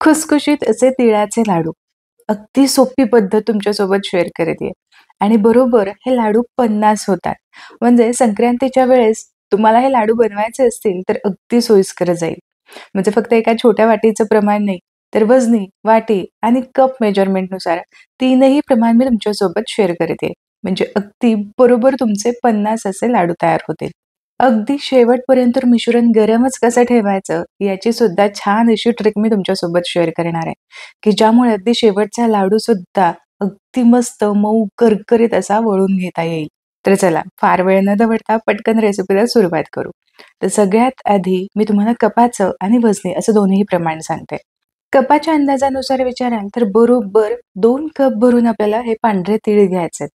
खुसखुशीत असे तिळाचे लाडू. अगदी सोपी पद्धत तुमच्यासोबत शेअर करत आहे आणि बरोबर हे लाडू 50 होतात. म्हणजे संक्रांतीच्या वेळेस तुम्हाला हे लाडू बनवायचे असतील तर अगदी सोयीस्कर जाईल. म्हणजे फक्त एका छोट्या वाटीचं प्रमाण नाही, तर वजनी, वाटी आणि कप मेजरमेंटनुसार तीनही प्रमाण मी तुमच्यासोबत शेअर करत आहे. म्हणजे अगदी बरोबर तुमचे 50 असे लाडू तयार होतील. अगदी शेवटपर्यंत मिश्रण गरमच कसं ठेवायचं याची सुद्धा छान अशी ट्रिक मी तुमच्यासोबत शेअर करणार आहे, की ज्यामुळे अगदी शेवटचा लाडू सुद्धा अगदी मस्त मऊ करकरीत असा वळून घेता येईल. तर चला फार वेळ न दवडता पटकन रेसिपीला सुरुवात करू. तर सगळ्यात आधी मी तुम्हाला कपाचं आणि वजनी असं दोन्ही प्रमाण सांगते. कपाच्या अंदाजानुसार विचाराल तर बरोबर 2 कप भरून आपल्याला हे पांढरे तीळ घ्यायचे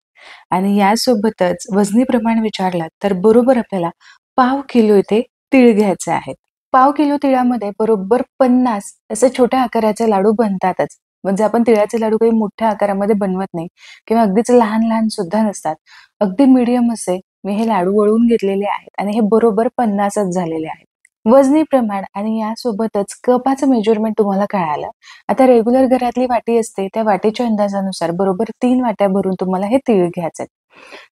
आणि यासोबतच वजनी प्रमाण विचारलात तर बरोबर आपल्याला पाव किलो इथे तीळ घ्यायचे आहेत. पाव किलो तिळामध्ये बरोबर 50 असे छोट्या आकाराचे लाडू बनतातच. म्हणजे आपण तिळाचे लाडू काही मोठ्या आकारामध्ये बनवत नाही किंवा अगदीच लहान-लहान सुद्धा नसतात. अगदी मीडियम असे मी हे लाडू वळून घेतलेले आहेत आणि हे बरोबर 50च झालेले आहेत. वजनी प्रमाण आणि यासोबतच कपाचं मेजरमेंट तुम्हाला कळालं. आता रेग्युलर घरातली वाटी असते त्या वाटीच्या अंदाजानुसार बरोबर 3 वाट्या भरून तुम्हाला हे तीळ घ्यायचे.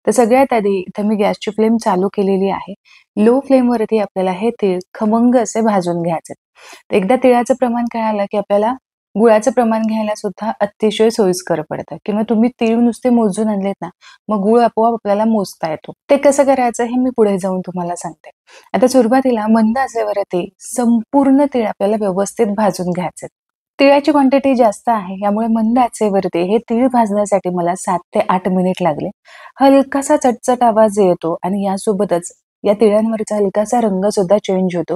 तर सगळ्यात आधी इथे मी गॅसची फ्लेम चालू केलेली आहे. लो फ्लेमवरती आपल्याला हे तीळ खमंग असे भाजून घ्यायचे. तर एकदा तिळाचं प्रमाण कळालं की आपल्याला गुळाचं प्रमाण घ्यायला सुद्धा अतिशय सोयीस्कर पडतं किंवा तुम्ही तीळ नुसते मोजून आणलेत ना, मग गुळ आपोआप आपल्याला मोजता येतो. ते कसं करायचं हे मी पुढे जाऊन तुम्हाला सांगते. आता सुरुवातीला मंद आचेवरती संपूर्ण तीळ आपल्याला व्यवस्थित भाजून घ्यायचे. तिळाची क्वांटिटी जास्त आहे यामुळे मंद आचेवरती हे तीळ भाजण्यासाठी मला 7 ते 8 मिनिट लागले. हलकासा चटचट आवाज येतो आणि यासोबतच या तिळांवरचा हलकासा रंग सुद्धा चेंज होतो.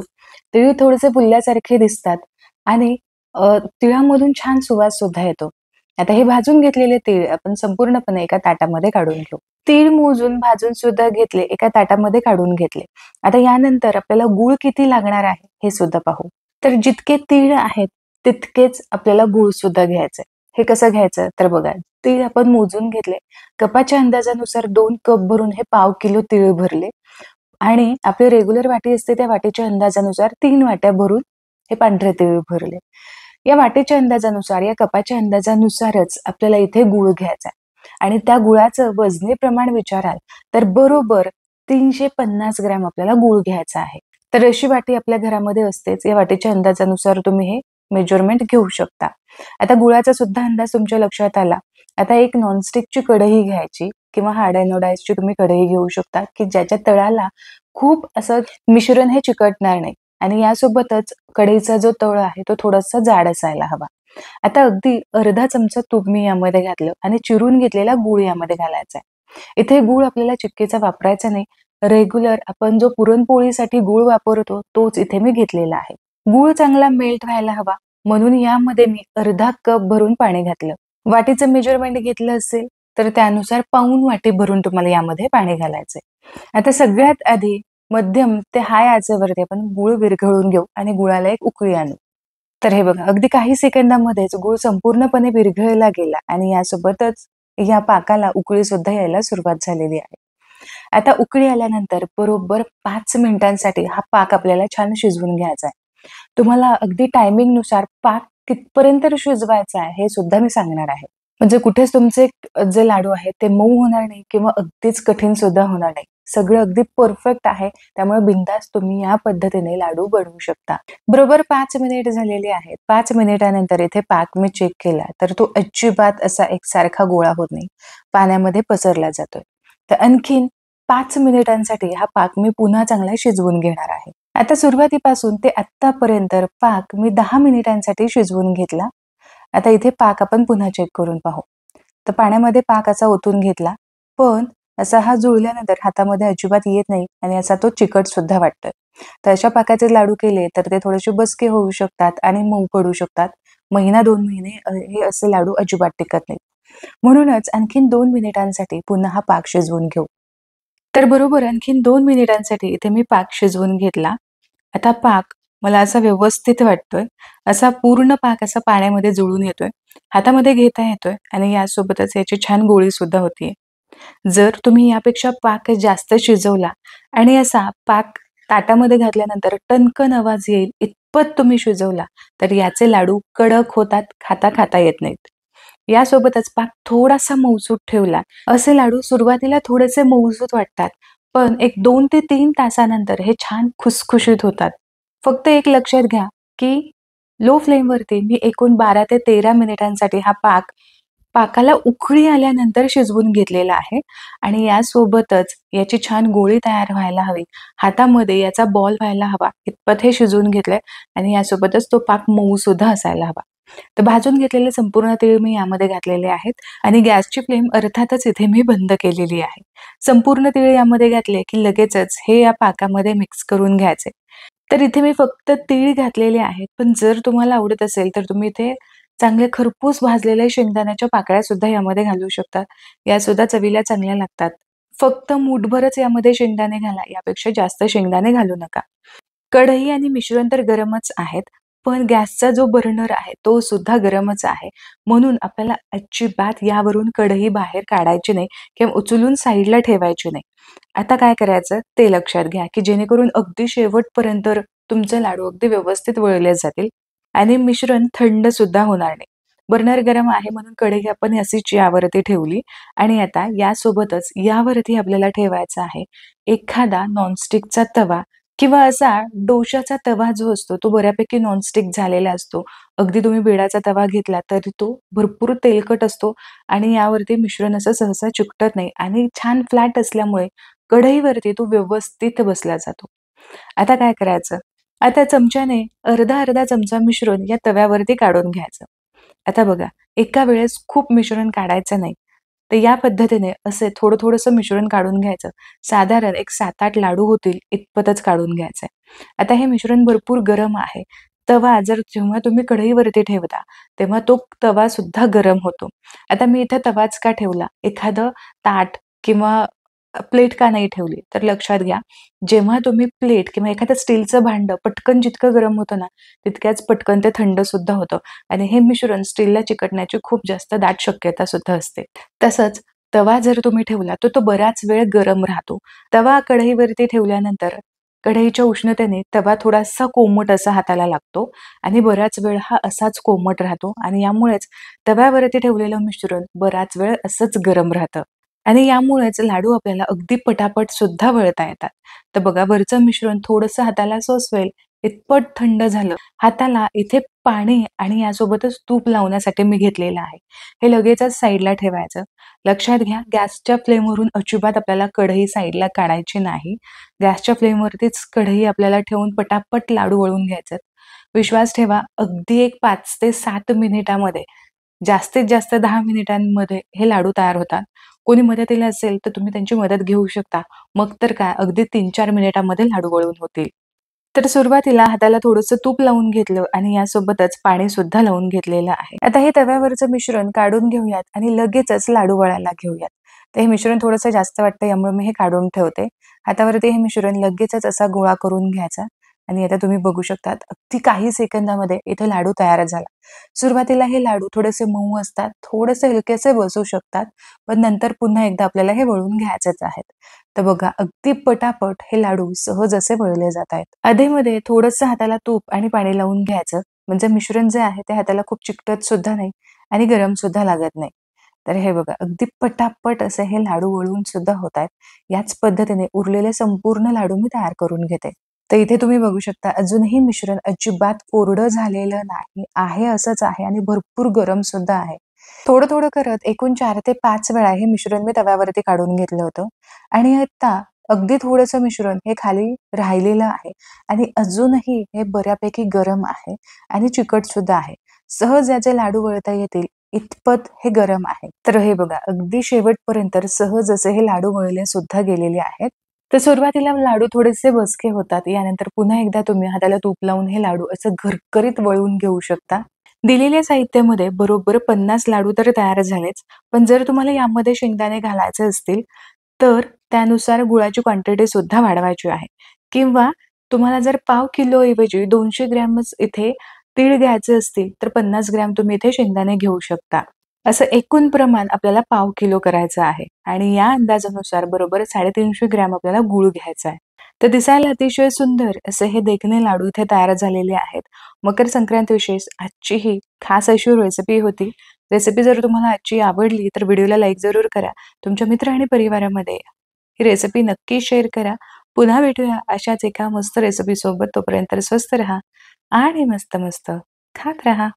तीळ थोडेसे फुलल्यासारखे दिसतात आणि तिळामधून छान सुवास सुद्धा येतो. आता हे भाजून घेतलेले तीळ आपण संपूर्णपणे एका ताटामध्ये काढून घेऊ. तीळ मोजून भाजून सुद्धा घेतले, एका ताटामध्ये काढून घेतले. आता यानंतर आपल्याला गूळ किती लागणार आहे हे सुद्धा पाहू. तर जितके तीळ आहेत तितकेच आपल्याला गूळ सुद्धा घ्यायचंय. हे कसं घ्यायचं तर बघा, तीळ आपण मोजून घेतले. कपाच्या अंदाजानुसार 2 कप भरून हे पाव किलो तीळ भरले आणि आपली रेग्युलर वाटी असते त्या वाटीच्या अंदाजानुसार 3 वाट्या भरून हे पांढरे तीळ भरले. या वाटीच्या अंदाजानुसार, या कपाच्या अंदाजानुसारच आपल्याला इथे गूळ घ्यायचा आहे आणि त्या गुळाचं वजनी प्रमाण विचाराल तर बरोबर 350 ग्रॅम आपल्याला गूळ घ्यायचा आहे. तर अशी वाटी आपल्या घरामध्ये असतेच. या वाटीच्या अंदाजानुसार तुम्ही हे मेजरमेंट घेऊ शकता. आता गुळाचा सुद्धा अंदाज तुमच्या लक्षात आला. आता एक नॉनस्टिकची कढई घ्यायची किंवा हार्ड एनोडाइजची तुम्ही कढई घेऊ शकता, की ज्याच्या तळाला खूप असं मिश्रण हे चिकटणार नाही आणि यासोबतच कढईचा जो तळ आहे तो थोडासा जाड असायला हवा. आता अगदी अर्धा चमचा तूप मी यामध्ये घातलं आणि चिरून घेतलेला गूळ यामध्ये घालायचा आहे. इथे गूळ आपल्याला चिक्कीचा वापरायचा नाही. रेग्युलर आपण जो पुरणपोळीसाठी गूळ वापरतो तोच इथे मी घेतलेला आहे. गूळ चांगला मेल्ट व्हायला हवा म्हणून यामध्ये मी अर्धा कप भरून पाणी घातलं. वाटीचं मेजरमेंट घेतलं असेल तर त्यानुसार पाऊण वाटी भरून तुम्हाला यामध्ये पाणी घालायचंय. आता सगळ्यात आधी मध्यम ते हाय आचेवरती आपण गूळ विरघळून घेऊ आणि गुळाला एक उकळी आणू. तर हे बघा अगदी काही सेकंदामध्येच गूळ संपूर्णपणे विरघळला गेला आणि यासोबतच या पाकाला उकळी सुद्धा यायला सुरुवात झालेली आहे. आता उकळी आल्यानंतर बरोबर 5 मिनिटांसाठी हा पाक आपल्याला छान शिजवून घ्यायचा आहे. तुम्हाला अगदी टायमिंगनुसार पाक कितपर्यंत शिजवायचा आहे हे सुद्धा मी सांगणार आहे. म्हणजे कुठेच तुमचे जे लाडू आहेत ते मऊ होणार नाही किंवा अगदीच कठीण सुद्धा होणार नाही. सगळं अगदी परफेक्ट आहे. त्यामुळे बिनधास्त तुम्ही या पद्धतीने लाडू बनवू शकता. बरोबर 5 मिनिट झालेले आहेत. 5 मिनिटानंतर इथे पाक मी चेक केला तर तो अजिबात असा एकसारखा गोळा होत नाही. पाण्यामध्ये पसरला जातोय. तर आणखीन 5 मिनिटांसाठी हा पाक मी पुन्हा चांगला शिजवून घेणार आहे. आता सुरुवातीपासून ते आत्तापर्यंत पाक मी 10 मिनिटांसाठी शिजवून घेतला. आता इथे पाक आपण पुन्हा चेक करून पाहू. तर पाण्यामध्ये पाक असा ओतून घेतला, पण असा हा जुळल्यानंतर हातामध्ये अजिबात येत नाही आणि असा तो चिकट सुद्धा वाटतोय. तर अशा पाकाचे लाडू केले तर ते थोडेसे बसके होऊ शकतात आणि मऊ पडू शकतात. महिना 2 महिने हे असे लाडू अजिबात टिकत नाहीत. म्हणूनच आणखीन 2 मिनिटांसाठी पुन्हा हा पाक शिजवून घेऊ. तर बरोबर आणखीन 2 मिनिटांसाठी इथे मी पाक शिजवून घेतला. आता पाक मला असा व्यवस्थित वाटतोय. असा पूर्ण पाक असा पाण्यामध्ये जुळून येतोय. हातामध्ये घेता येतोय आणि यासोबतच याची छान गोळी सुद्धा होतीये. जर तुम्ही यापेक्षा पाक जास्त शिजवला आणि असा पाक ताटामध्ये घातल्यानंतर टणकन आवाज येईल इतपत तुम्ही शिजवला तर याचे लाडू कडक होतात, खाता खाता येत नाहीत. यासोबतच पाक थोडासा मऊसूत ठेवला. असे लाडू सुरुवातीला थोडेसे मऊसूत वाटतात, पण एक 2 ते 3 तासानंतर हे छान खुसखुशीत होतात. फक्त एक लक्षात घ्या, की लो फ्लेमवरती मी एकूण 12 ते 13 मिनिटांसाठी हा पाकाला उकळी आल्यानंतर शिजवून घेतलेला आहे आणि यासोबतच याची छान गोळी तयार व्हायला हवी. हातामध्ये याचा बॉल व्हायला हवा, इतपत हे शिजवून घेतलंय आणि यासोबतच तो पाक मऊसुद्धा असायला हवा. तर भाजून घेतलेले संपूर्ण तीळ मी यामध्ये घातलेले आहेत आणि गॅसची फ्लेम अर्थातच इथे मी बंद केलेली आहे. संपूर्ण तीळ यामध्ये घातले, की लगेचच हे या पाकामध्ये मिक्स करून घ्यायचे. तर इथे मी फक्त तीळ घातलेले आहेत, पण जर तुम्हाला आवडत असेल तर तुम्ही इथे चांगले खरपूस भाजलेल्या शेंगदाण्याच्या पाकळ्या सुद्धा यामध्ये घालू शकतात. यासुद्धा चवीला चांगल्या लागतात. फक्त मूठभरच यामध्ये शेंगदाणे घाला, यापेक्षा जास्त शेंगदाणे घालू नका. कढई आणि मिश्रण तर गरमच आहेत, पण गॅसचा जो बर्नर आहे तो सुद्धा गरमच आहे. म्हणून आपल्याला अजिबात यावरून कढई बाहेर काढायची नाही किंवा उचलून साईडला ठेवायची नाही. आता काय करायचं ते लक्षात घ्या, की जेणेकरून अगदी शेवटपर्यंत तुमचे लाडू अगदी व्यवस्थित वळले जातील आणि मिश्रण थंड सुद्धा होणार नाही. बर्नर गरम आहे म्हणून कढई आपण अशीच यावरती ठेवली आणि आता यासोबतच यावरती आपल्याला ठेवायचा आहे एखादा नॉनस्टिकचा तवा किंवा असा डोशाचा तवा जो असतो तो बऱ्यापैकी नॉनस्टिक झालेला असतो. अगदी तुम्ही बिडाचा तवा घेतला तरी तो भरपूर तेलकट असतो आणि यावरती मिश्रण असं सहसा चिकटत नाही आणि छान फ्लॅट असल्यामुळे कढईवरती तो व्यवस्थित बसला जातो. आता काय करायचं? आता चमच्याने अर्धा-अर्धा चमचा मिश्रण या तव्यावरती काढून घ्यायचं. आता बघा, एका वेळेस खूप मिश्रण काढायचं नाही. तर या पद्धतीने असे थोडं-थोडंसं मिश्रण काढून घ्यायचं. साधारण एक 7-8 लाडू होतील इतपतच काढून घ्यायचंय. आता हे मिश्रण भरपूर गरम आहे. तवा जेव्हा तुम्ही कढईवरती ठेवता, तेव्हा तो तवा सुद्धा गरम होतो. आता मी इथं तवाच का ठेवला? एखादं ताट किंवा प्लेट का नाही ठेवली? तर लक्षात घ्या, जेव्हा तुम्ही प्लेट किंवा एखादं स्टीलचं भांडं पटकन जितकं गरम होतं ना, तितक्याच पटकन ते थंड सुद्धा होतं आणि हे मिश्रण स्टीलला चिकटण्याची खूप जास्त दाट शक्यता सुद्धा असते. तसंच तवा जर तुम्ही ठेवला, तर तो बराच वेळ गरम राहतो. तवा कढईवरती ठेवल्यानंतर कढईच्या उष्णतेने तवा थोडासा कोमट असा हाताला लागतो आणि बराच वेळ हा असाच कोमट राहतो आणि यामुळेच तव्यावरती ठेवलेलं मिश्रण बराच वेळ असंच गरम राहतं. आणि यामुळेच लाडू आपल्याला अगदी पटापट सुद्धा वळता येतात. तर बघा वरचं मिश्रण थोडंसं हाताला सोसवेल इतपत थंड झालं. हाताला इथे पाणी आणि यासोबतच तूप लावण्यासाठी मी घेतलेलं आहे. हे लगेचच साईडला ठेवायचं. लक्षात घ्या गॅसच्या फ्लेमवरून अजिबात आपल्याला कढई साईडला काढायची नाही. गॅसच्या फ्लेमवरतीच कढई आपल्याला ठेवून पटापट लाडू वळून घ्यायचे. विश्वास ठेवा अगदी एक 5 ते 7 मिनिटामध्ये जास्तीत जास्त 10 मिनिटांमध्ये हे लाडू तयार होतात. कोणी मदतीला असेल तर तुम्ही त्यांची मदत घेऊ शकता. मग तर काय अगदी 3-4 मिनिटांमध्ये लाडू वळून होतील. तर सुरुवातीला हाताला थोडंसं तूप लावून घेतलं आणि यासोबतच पाणी सुद्धा लावून घेतलेलं आहे. आता हे तव्यावरचं मिश्रण काढून घेऊयात आणि लगेचच लाडू वळायला घेऊयात. तर हे मिश्रण थोडंसं जास्त वाटतं यामुळे मी हे काढून ठेवते. हातावरती हे मिश्रण लगेचच असा गोळा करून घ्यायचा आणि आता तुम्ही बघू शकतात अगदी काही सेकंदामध्ये इथे लाडू तयार झाला. सुरुवातीला हे लाडू थोडेसे मऊ असतात, थोडेसे हलकेसे बसू शकतात, पण नंतर पुन्हा एकदा आपल्याला हे वळून घ्यायचेच आहेत. तर बघा अगदी पटापट हे लाडू सहज असे वळले जात आहेत. अधेमध्ये थोडंसं हाताला तूप आणि पाणी लावून घ्यायचं, म्हणजे मिश्रण जे आहे ते हाताला खूप चिकटत सुद्धा नाही आणि गरम सुद्धा लागत नाही. तर हे बघा अगदी पटापट असे हे लाडू वळून सुद्धा होत आहेत. याच पद्धतीने उरलेले संपूर्ण लाडू मी तयार करून घेते. तर इथे तुम्ही बघू शकता अजूनही मिश्रण अजिबात कोरडं झालेलं नाही. आहे असंच आहे आणि भरपूर गरम सुद्धा आहे. थोडं-थोडं करत एकूण 4 ते 5 वेळा हे मिश्रण मी तव्यावरती काढून घेतलं होतं आणि आता अगदी थोडंसं मिश्रण हे खाली राहिलेलं आहे आणि अजूनही हे बऱ्यापैकी गरम आहे आणि चिकट सुद्धा आहे. सहज याचे लाडू वळता येतील इतपत हे गरम आहे. तर हे बघा अगदी शेवटपर्यंत सहज असे हे लाडू वळले सुद्धा गेलेले आहेत. तर सुरुवातीला लाडू थोडेसे बसके होतात. यानंतर पुन्हा एकदा तुम्ही हाताला तूप लावून हे लाडू असं घरकरीत वळून घेऊ शकता. दिलेल्या साहित्यामध्ये बरोबर 50 लाडू तर तयार झालेच. पण जर तुम्हाला यामध्ये शेंगदाणे घालायचे असतील, तर त्यानुसार गुळाची क्वांटिटी सुद्धा वाढवायची आहे. किंवा तुम्हाला जर पाव किलो ऐवजी 200 ग्रॅमच इथे तीळ घ्यायचे असतील, तर 50 ग्रॅम तुम्ही इथे शेंगदाणे घेऊ शकता. असं एकूण प्रमाण आपल्याला पाव किलो करायचं आहे आणि या अंदाजानुसार बरोबर 350 ग्रॅम आपल्याला गूळ घ्यायचा आहे. तर दिसायला अतिशय सुंदर असे हे देखणे लाडू इथे तयार झालेले आहेत. मकर संक्रांत विशेष आजची ही खास अशी रेसिपी होती. रेसिपी जर तुम्हाला आजची आवडली तर व्हिडिओला लाईक जरूर करा. तुमच्या मित्र आणि परिवारामध्ये ही रेसिपी नक्की शेअर करा. पुन्हा भेटूया अशाच एका मस्त रेसिपीसोबत. तोपर्यंत स्वस्त रहा आणि मस्त-मस्त खात रहा.